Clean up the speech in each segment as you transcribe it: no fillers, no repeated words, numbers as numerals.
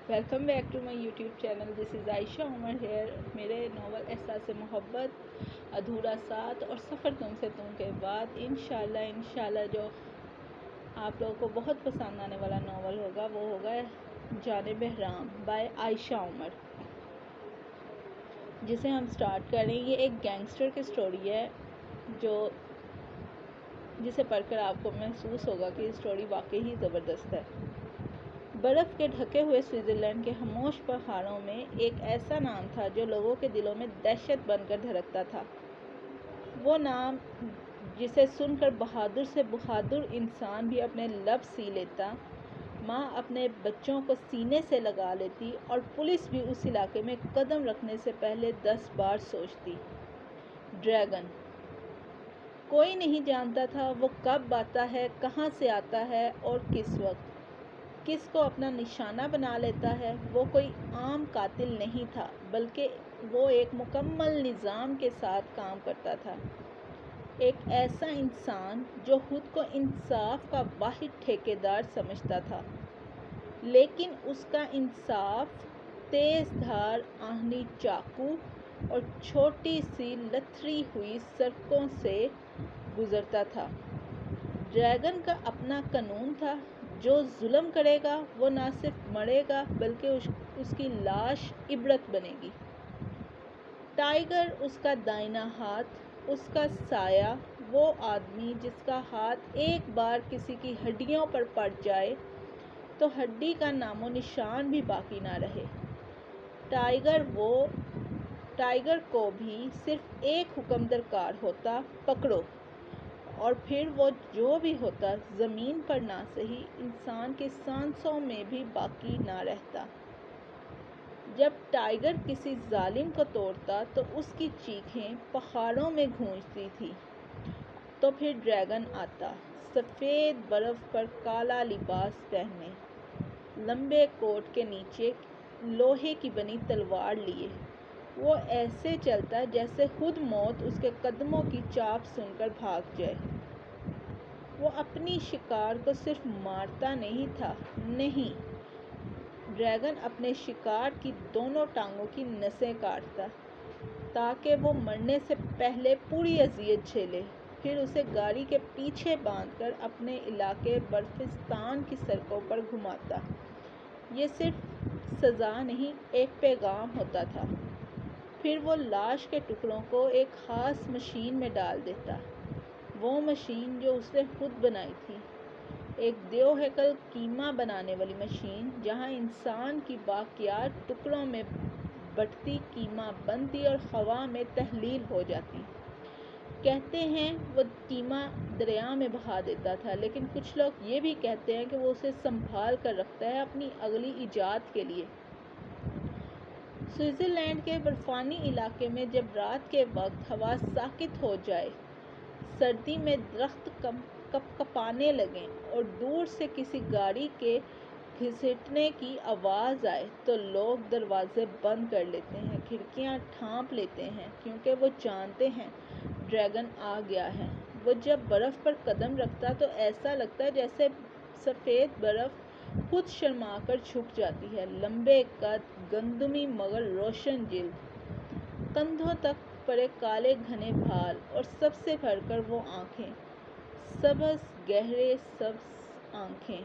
Welcome back to my YouTube channel. This is Ayesha Umar here. میرے novel Ehsaas Mohabbat, ادھورا ساتھ اور سفر تم سے تم کے بعد انشاءاللہ جو آپ لوگوں کو بہت پسند آنے والا ناول ہوگا وہ ہوگا جانب احرام بائی عائشہ عمر, جسے ہم سٹارٹ کریں. یہ ایک گینگسٹر کی سٹوری ہے جسے پڑھ کر آپ کو محسوس ہوگا کہ یہ سٹوری واقعی ہی زبردست ہے. برف کے ڈھکے ہوئے سوئٹزرلینڈ کے خاموش پہاڑوں میں ایک ایسا نام تھا جو لوگوں کے دلوں میں دہشت بن کر دھڑکتا تھا. وہ نام جسے سن کر بہادر سے بہادر انسان بھی اپنے لب سی لیتا, ماں اپنے بچوں کو سینے سے لگا لیتی اور پولیس بھی اس علاقے میں قدم رکھنے سے پہلے 10 بار سوچتی. ڈریگن. کوئی نہیں جانتا تھا وہ کب آتا ہے, کہاں سے آتا ہے اور کس وقت, کس کو اپنا نشانہ بنا لیتا ہے. وہ کوئی عام قاتل نہیں تھا بلکہ وہ ایک مکمل نظام کے ساتھ کام کرتا تھا. ایک ایسا انسان جو خود کو انصاف کا واحد ٹھیکیدار سمجھتا تھا, لیکن اس کا انصاف تیز دھار آہنی چاقو اور چھوٹی سی لتھڑی ہوئی سڑکوں سے گزرتا تھا. ڈریگن کا اپنا قانون تھا. جو ظلم کرے گا وہ نہ صرف مرے گا بلکہ اس کی لاش عبرت بنے گی. ٹائیگر اس کا دائیں ہاتھ, اس کا سایہ, وہ آدمی جس کا ہاتھ ایک بار کسی کی ہڈیوں پر پڑ جائے تو ہڈی کا نام و نشان بھی باقی نہ رہے. ٹائیگر کو بھی صرف ایک حکم درکار ہوتا, پکڑو. اور پھر وہ جو بھی ہوتا زمین پر نہ سہی انسان کے سانسوں میں بھی باقی نہ رہتا. جب ٹائیگر کسی ظالم کو توڑتا تو اس کی چیخیں پہاڑوں میں گونجتی تھی. تو پھر ڈریگن آتا, سفید برف پر کالا لباس پہنے, لمبے کوٹ کے نیچے لوہے کی بنی تلوار لیے. وہ ایسے چلتا جیسے خود موت اس کے قدموں کی چاپ سن کر بھاگ جائے. وہ اپنی شکار کو صرف مارتا نہیں تھا, نہیں, ڈریگن اپنے شکار کی دونوں ٹانگوں کی نسیں کاٹتا تاکہ وہ مرنے سے پہلے پوری اذیت جھیلے. پھر اسے گاڑی کے پیچھے باندھ کر اپنے علاقے برفستان کی سڑکوں پر گھماتا. یہ صرف سزا نہیں, ایک پیغام ہوتا تھا. پھر وہ لاش کے ٹکڑوں کو ایک خاص مشین میں ڈال دیتا, وہ مشین جو اس نے خود بنائی تھی, ایک دیو ہیکل کیما بنانے والی مشین, جہاں انسان کی باقیات ٹکڑوں میں بٹتی کیما بنتی اور ہوا میں تحلیل ہو جاتی. کہتے ہیں وہ کیما دریا میں بہا دیتا تھا, لیکن کچھ لوگ یہ بھی کہتے ہیں کہ وہ اسے سنبھال کر رکھتا ہے اپنی اگلی ایجاد کے لیے. سوئٹزرلینڈ کے برفانی علاقے میں جب رات کے وقت ہوا ساکت ہو جائے, سردی میں درخت کپکپانے لگیں اور دور سے کسی گاڑی کے گھسیٹنے کی آواز آئے تو لوگ دروازے بند کر لیتے ہیں, کھڑکیاں ڈھانپ لیتے ہیں, کیونکہ وہ جانتے ہیں ڈریگن آ گیا ہے. وہ جب برف پر قدم رکھتا تو ایسا لگتا جیسے سفید برف خود شرما کر جھک جاتی ہے. لمبے قد, گندمی مگر روشن جلد, کندھوں تک پڑے کالے گھنے بال, اور سب سے بڑھ کر وہ آنکھیں, سبز گہرے سبز آنکھیں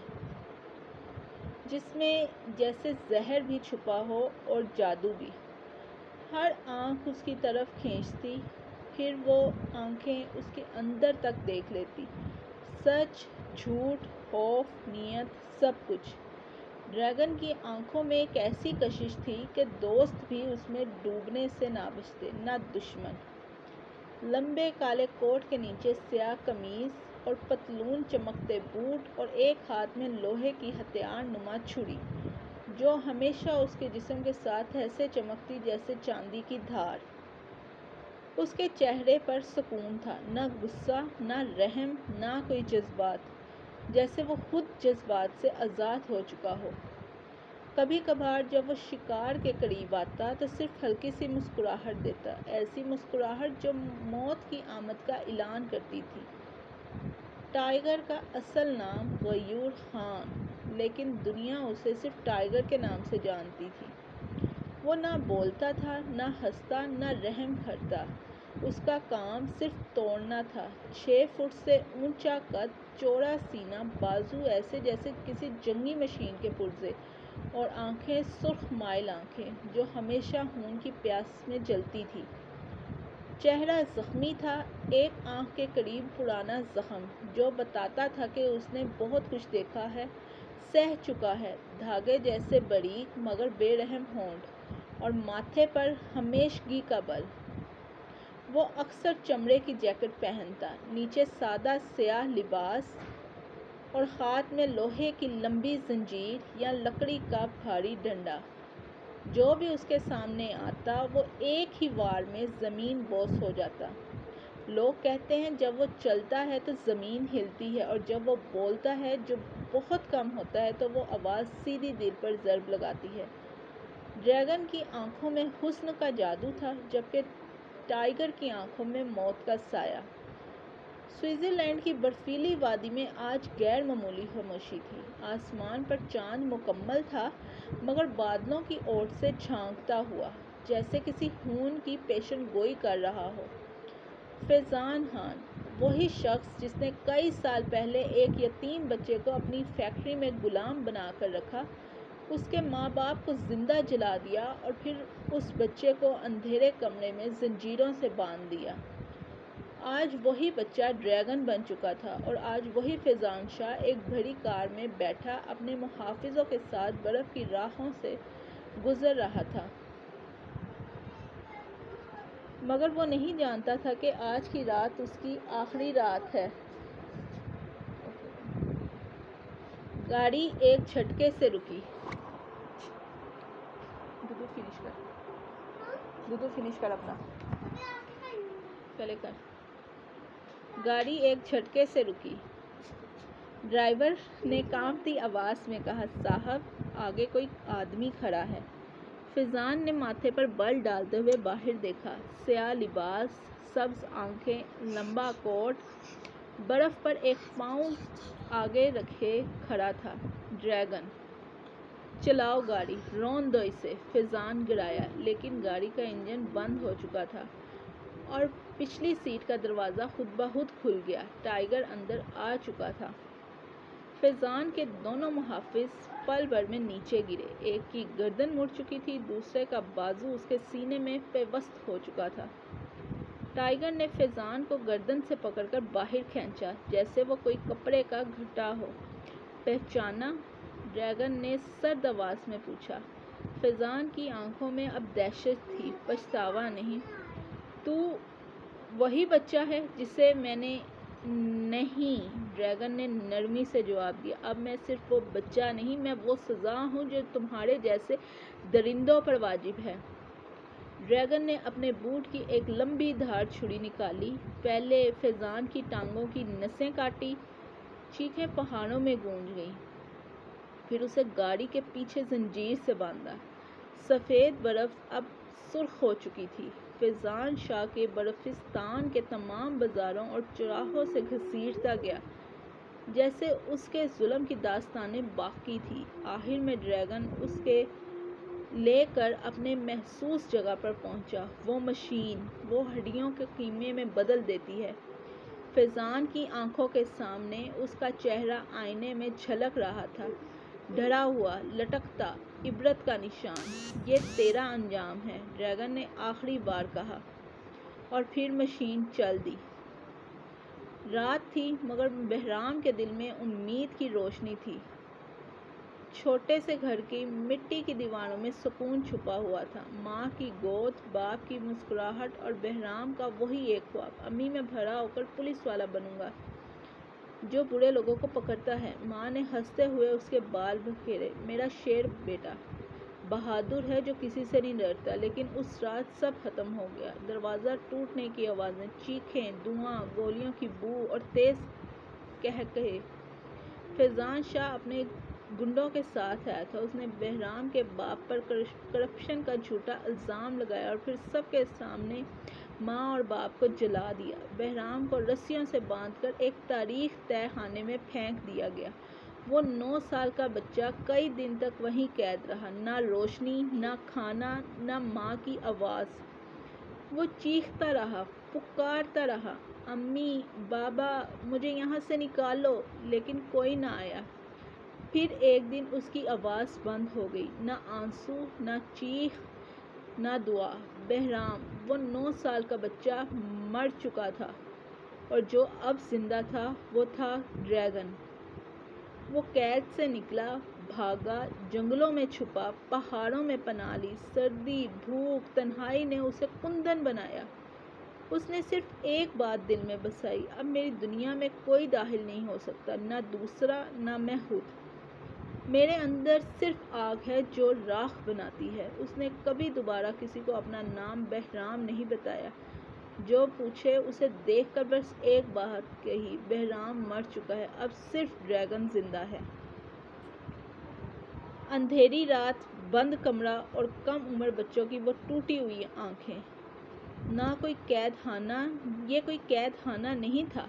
جس میں جیسے زہر بھی چھپا ہو اور جادو بھی. ہر آنکھ اس کی طرف کھینچتی, پھر وہ آنکھیں اس کے اندر تک دیکھ لیتی, سچ, جھوٹ, خوف, نیت, سب کچھ. ڈریگن کی آنکھوں میں ایک ایسی کشش تھی کہ دوست بھی اس میں ڈوبنے سے نہ بچتے, نہ دشمن. لمبے کالے کوٹ کے نیچے سیاہ قمیض اور پتلون, چمکتے بوٹ, اور ایک ہاتھ میں لوہے کی ہتھیار نما چھری جو ہمیشہ اس کے جسم کے ساتھ ایسے چمکتی جیسے چاندی کی دھار. اس کے چہرے پر سکون تھا, نہ غصہ, نہ رحم, نہ کوئی جذبات, جیسے وہ خود جذبات سے آزاد ہو چکا ہو. کبھی کبھار جب وہ شکار کے قریب آتا تو صرف ہلکی سی مسکراہٹ دیتا, ایسی مسکراہٹ جو موت کی آمد کا اعلان کرتی تھی. ٹائیگر کا اصل نام غیور خان, لیکن دنیا اسے صرف ٹائیگر کے نام سے جانتی تھی۔ وہ نہ بولتا تھا، نہ ہنستا، نہ رحم کرتا۔ اس کا کام صرف توڑنا تھا۔ 6 فٹ سے اونچا قد، چوڑا سینہ، بازو ایسے جیسے کسی جنگی مشین کے پرزے، اور آنکھیں سرخ مائل آنکھیں جو ہمیشہ خون کی پیاس میں جلتی تھی۔ چہرہ زخمی تھا، ایک آنکھ کے قریب پرانا زخم جو بتاتا تھا کہ اس نے بہت کچھ دیکھا ہے، سہ چکا ہے۔ دھاگے جیسے باریک مگر بے رحم ہونٹ اور ماتھے پر ہمیشگی کا بل۔ وہ اکثر چمڑے کی جیکٹ پہنتا، نیچے سادہ سیاہ لباس، اور ہاتھ میں لوہے کی لمبی زنجیر یا لکڑی کا بھاری ڈنڈا۔ جو بھی اس کے سامنے آتا وہ ایک ہی وار میں زمین بوس ہو جاتا۔ لوگ کہتے ہیں جب وہ چلتا ہے تو زمین ہلتی ہے، اور جب وہ بولتا ہے جو بہت کم ہوتا ہے تو وہ آواز سیدھی دل پر ضرب لگاتی ہے۔ ڈریگن کی آنکھوں میں حسن کا جادو تھا، جبکہ ٹائیگر کی آنکھوں میں موت کا سایہ۔ سوئٹزرلینڈ کی برفیلی وادی میں آج غیر معمولی خاموشی تھی۔ آسمان پر چاند مکمل تھا، مگر بادلوں کی اوٹ سے جھانکتا ہوا، جیسے کسی خون کی پیشن گوئی کر رہا ہو۔ فیضان خان، وہی شخص جس نے کئی سال پہلے ایک یتیم بچے کو اپنی فیکٹری میں غلام بنا کر رکھا، اس کے ماں باپ کو زندہ جلا دیا اور پھر اس بچے کو اندھیرے کمرے میں زنجیروں سے باندھ دیا، آج وہی بچہ ڈریگن بن چکا تھا، اور آج وہی فیضان شاہ ایک بڑی کار میں بیٹھا اپنے محافظوں کے ساتھ برف کی راہوں سے گزر رہا تھا۔ مگر وہ نہیں جانتا تھا کہ آج کی رات اس کی آخری رات ہے۔ گاڑی ایک جھٹکے سے رکی۔ گاڑی ایک جھٹکے سے رکی۔ ڈرائیور نے کانپتی آواز میں کہا، صاحب، آگے کوئی آدمی کھڑا ہے۔ فیضان نے ماتھے پر بل ڈالتے ہوئے باہر دیکھا۔ سیاہ لباس، سبز آنکھیں، لمبا کوٹ، برف پر ایک پاؤں آگے رکھے کھڑا تھا۔ ڈریگن۔ چلاؤ گاڑی، رون دو اسے، فیضان گڑایا، لیکن گاڑی کا انجن بند ہو چکا تھا اور پچھلی سیٹ کا دروازہ خود بخود کھل گیا۔ ٹائیگر اندر آ چکا تھا۔ فیضان کے دونوں محافظ پل بھر میں نیچے گرے۔ ایک کی گردن مڑ چکی تھی، دوسرے کا بازو اس کے سینے میں پیوست ہو چکا تھا۔ ٹائیگر نے فیضان کو گردن سے پکڑ کر باہر کھینچا، جیسے وہ کوئی کپڑے کا گھٹا ہو۔ پہچانا؟ ڈریگن نے سرد آواز میں پوچھا۔ فیضان کی آنکھوں میں اب دہشت تھی، پچھتاوا نہیں۔ تو وہی بچہ ہے جسے میں نے… نہیں، ڈریگن نے نرمی سے جواب دیا، اب میں صرف وہ بچہ نہیں، میں وہ سزا ہوں جو تمہارے جیسے درندوں پر واجب ہے۔ ڈریگن نے اپنے بوٹ کی ایک لمبی دھار چھری نکالی، پہلے فیضان کی ٹانگوں کی نسیں کاٹی، چیخیں پہاڑوں میں گونج گئیں، پھر اسے گاڑی کے پیچھے زنجیر سے باندھا۔ سفید برف اب سرخ ہو چکی تھی، فیضان شاہ کے برفستان کے تمام بازاروں اور چوراہوں سے گھسیٹتا گیا، جیسے اس کے ظلم کی داستانیں باقی تھیں۔ آخر میں ڈریگن اس کے لے کر اپنے محسوس جگہ پر پہنچا۔ وہ مشین، وہ ہڈیوں کے کیمے میں بدل دیتی ہے۔ فیضان کی آنکھوں کے سامنے اس کا چہرہ آئینے میں جھلک رہا تھا، ڈرا ہوا، لٹکتا، عبرت کا نشان۔ یہ تیرا انجام ہے، ڈریگن نے آخری بار کہا، اور پھر مشین چل دی۔ رات تھی، مگر بہرام کے دل میں امید کی روشنی تھی۔ چھوٹے سے گھر کی مٹی کی دیواروں میں سکون چھپا ہوا تھا، ماں کی گود، باپ کی مسکراہٹ، اور بہرام کا وہی ایک خواب، امی میں بڑا ہو کر پولیس والا بنوں گا جو برے لوگوں کو پکڑتا ہے۔ ماں نے ہنستے ہوئے اس کے بال بکھیرے، میرا شیر بیٹا، بہادر ہے جو کسی سے نہیں ڈرتا۔ لیکن اس رات سب ختم ہو گیا۔ دروازہ ٹوٹنے کی آوازیں، چیخیں، دھواں، گولیوں کی بو اور تیز قہقہے۔ فیضان شاہ اپنے گنڈوں کے ساتھ آیا تھا۔ اس نے بہرام کے باپ پر کرپشن کا جھوٹا الزام لگایا اور پھر سب کے سامنے ماں اور باپ کو جلا دیا۔ بہرام کو رسیوں سے باندھ کر ایک تاریخ طے خانے میں پھینک دیا گیا، وہ 9 سال کا بچہ کئی دن تک وہیں قید رہا، نہ روشنی، نہ کھانا، نہ ماں کی آواز۔ وہ چیختا رہا، پکارتا رہا، امی، بابا، مجھے یہاں سے نکالو، لیکن کوئی نہ آیا۔ پھر ایک دن اس کی آواز بند ہو گئی، نہ آنسو، نہ چیخ، نہ دعا۔ بہرام، وہ 9 سال کا بچہ مر چکا تھا، اور جو اب زندہ تھا وہ تھا ڈریگن۔ وہ قید سے نکلا، بھاگا، جنگلوں میں چھپا، پہاڑوں میں پناہ لی۔ سردی، بھوک، تنہائی نے اسے کندن بنایا۔ اس نے صرف ایک بات دل میں بسائی، اب میری دنیا میں کوئی داخل نہیں ہو سکتا، نہ دوسرا، نہ میں خود۔ میرے اندر صرف آگ ہے جو راکھ بناتی ہے۔ اس نے کبھی دوبارہ کسی کو اپنا نام بہرام نہیں بتایا۔ جو پوچھے اسے دیکھ کر بس ایک بات کہی، بہرام مر چکا ہے، اب صرف ڈریگن زندہ ہے۔ اندھیری رات، بند کمرہ اور کم عمر بچوں کی وہ ٹوٹی ہوئی آنکھیں۔ نہ کوئی قید خانہ، یہ کوئی قید خانہ نہیں تھا،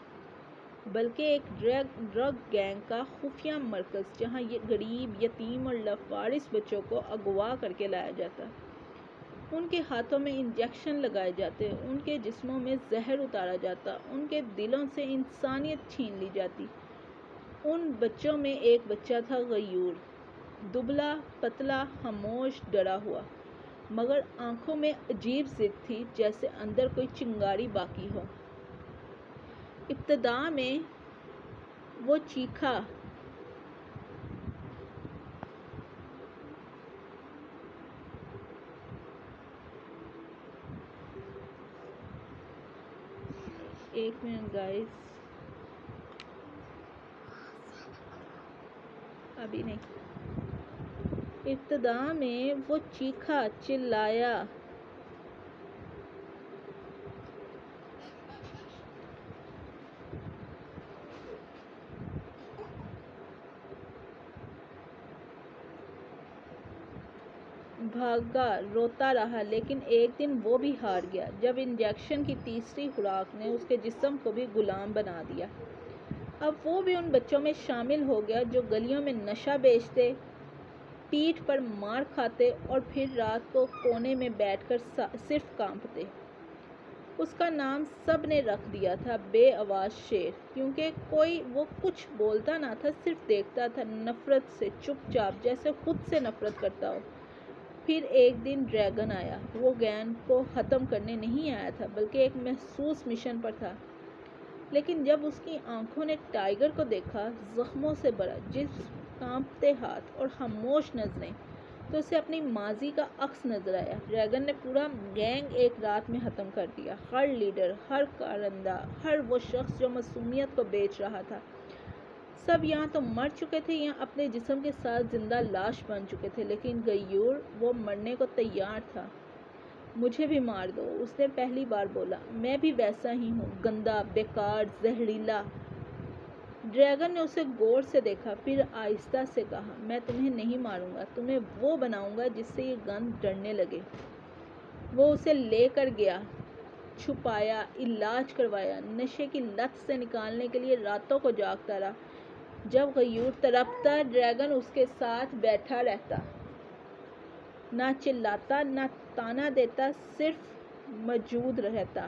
بلکہ ایک ڈرگ گینگ کا خفیہ مرکز، جہاں غریب، یتیم اور لاوارث بچوں کو اغوا کر کے لایا جاتا۔ ان کے ہاتھوں میں انجیکشن لگائے جاتے، ان کے جسموں میں زہر اتارا جاتا، ان کے دلوں سے انسانیت چھین لی جاتی۔ ان بچوں میں ایک بچہ تھا غیور، دبلا پتلا، خاموش، ڈرا ہوا، مگر آنکھوں میں عجیب ضد تھی، جیسے اندر کوئی چنگاری باقی ہو۔ ابتدا میں وہ چیخا، ایک منٹ گائز، ابھی نہیں۔ ابتدا میں وہ چیخا، چلایا، بھاگا، روتا رہا، لیکن ایک دن وہ بھی ہار گیا، جب انجیکشن کی تیسری خوراک نے اس کے جسم کو بھی غلام بنا دیا۔ اب وہ بھی ان بچوں میں شامل ہو گیا جو گلیوں میں نشہ بیچتے، پیٹھ پر مار کھاتے اور پھر رات کو کونے میں بیٹھ کر صرف کانپتے۔ اس کا نام سب نے رکھ دیا تھا بے آواز شیر، کیونکہ وہ کچھ بولتا نہ تھا، صرف دیکھتا تھا، نفرت سے، چپ چاپ، جیسے خود سے نفرت کرتا ہو۔ پھر ایک دن ڈریگن آیا۔ وہ گینگ کو ختم کرنے نہیں آیا تھا، بلکہ ایک مخصوص مشن پر تھا۔ لیکن جب اس کی آنکھوں نے ٹائیگر کو دیکھا، زخموں سے بھرا جسم، کانپتے ہاتھ اور خاموش نظریں، تو اسے اپنی ماضی کا عکس نظر آیا۔ ڈریگن نے پورا گینگ ایک رات میں ختم کر دیا، ہر لیڈر، ہر کارندہ، ہر وہ شخص جو معصومیت کو بیچ رہا تھا۔ سب یہاں تو مر چکے تھے یا اپنے جسم کے ساتھ زندہ لاش بن چکے تھے، لیکن غیور، وہ مرنے کو تیار تھا۔ مجھے بھی مار دو، اس نے پہلی بار بولا۔ میں بھی ویسا ہی ہوں، گندا، بیکار، زہریلا۔ ڈریگن نے اسے غور سے دیکھا، پھر آہستہ سے کہا، میں تمہیں نہیں ماروں گا، تمہیں وہ بناؤں گا جس سے یہ گند ڈرنے لگے۔ وہ اسے لے کر گیا، چھپایا، علاج کروایا، نشے کی لت سے نکالنے کے لیے راتوں کو جاگتا رہا۔ جب غیور تڑپتا، ڈریگن اس کے ساتھ بیٹھا رہتا، نہ چلاتا، نہ تانا دیتا، صرف موجود رہتا۔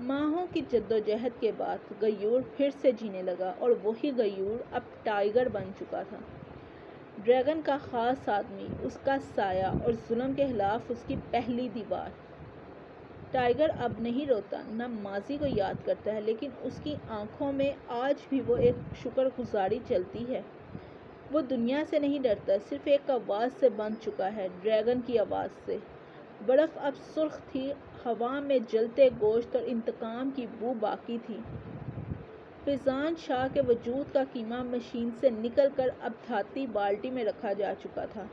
ماہوں کی جدوجہد کے بعد غیور پھر سے جینے لگا، اور وہی غیور اب ٹائیگر بن چکا تھا، ڈریگن کا خاص آدمی، اس کا سایہ، اور ظلم کے خلاف اس کی پہلی دیوار۔ ٹائیگر اب نہیں روتا، نہ ماضی کو یاد کرتا ہے، لیکن اس کی آنکھوں میں آج بھی وہ ایک شکر گزاری چلتی ہے۔ وہ دنیا سے نہیں ڈرتا، صرف ایک آواز سے بندھ چکا ہے، ڈریگن کی آواز سے۔ برف اب سرخ تھی، ہوا میں جلتے گوشت اور انتقام کی بو باقی تھی۔ فیضان شاہ کے وجود کا کیما مشین سے نکل کر اب دھاتی بالٹی میں رکھا جا چکا تھا۔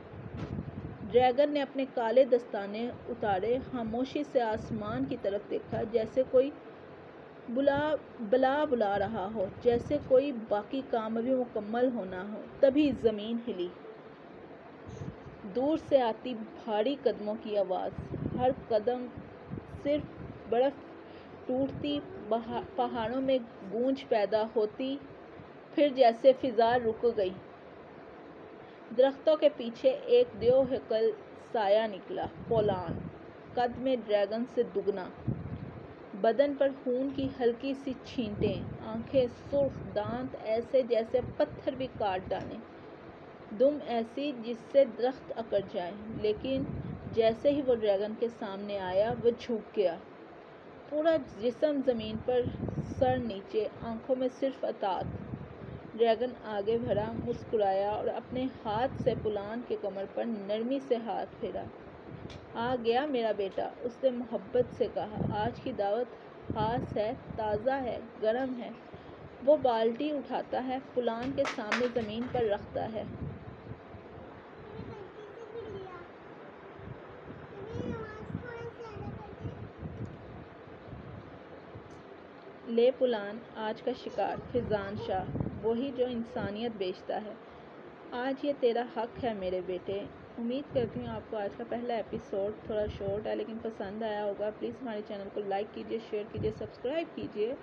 ڈریگن نے اپنے کالے دستانے اتارے، خاموشی سے آسمان کی طرف دیکھا، جیسے کوئی بلا رہا ہو، جیسے کوئی باقی کام ابھی مکمل ہونا ہو۔ تبھی زمین ہلی، دور سے آتی بھاری قدموں کی آواز، ہر قدم صرف برف ٹوٹتی، پہاڑوں میں گونج پیدا ہوتی، پھر جیسے فضا رک گئی۔ درختوں کے پیچھے ایک دیوہکل سایہ نکلا، پولان، قد میں ڈریگن سے دگنا، بدن پر خون کی ہلکی سی چھینٹیں، آنکھیں سرخ، دانت ایسے جیسے پتھر بھی کاٹ ڈالیں، دم ایسی جس سے درخت اکڑ جائے۔ لیکن جیسے ہی وہ ڈریگن کے سامنے آیا، وہ جھک گیا، پورا جسم زمین پر، سر نیچے، آنکھوں میں صرف اطاعت۔ ڈریگن آگے بڑھا، مسکرایا اور اپنے ہاتھ سے پولان کی کمر پر نرمی سے ہاتھ پھیرا۔ آ گیا میرا بیٹا، اس نے محبت سے کہا، آج کی دعوت خاص ہے، تازہ ہے، گرم ہے۔ وہ بالٹی اٹھاتا ہے، پولان کے سامنے زمین پر رکھتا ہے۔ لے پولان، آج کا شکار، فیضان شاہ، وہی جو انسانیت بیچتا ہے، آج یہ تیرا حق ہے میرے بیٹے۔ امید کرتی ہوں آپ کو آج کا پہلا ایپیسوڈ تھوڑا شارٹ ہے لیکن پسند آیا ہوگا۔ پلیز ہمارے چینل کو لائک کیجیے، شیئر کیجیے، سبسکرائب کیجیے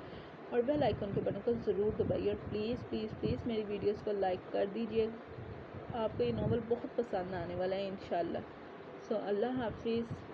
اور بیل آئیکن کے بٹن کو ضرور دبائیے، اور پلیز پلیز پلیز میری ویڈیوز کو لائک کر دیجیے۔ آپ کو یہ ناول بہت پسند آنے والا ہے انشاءاللہ۔ اللہ حافظ۔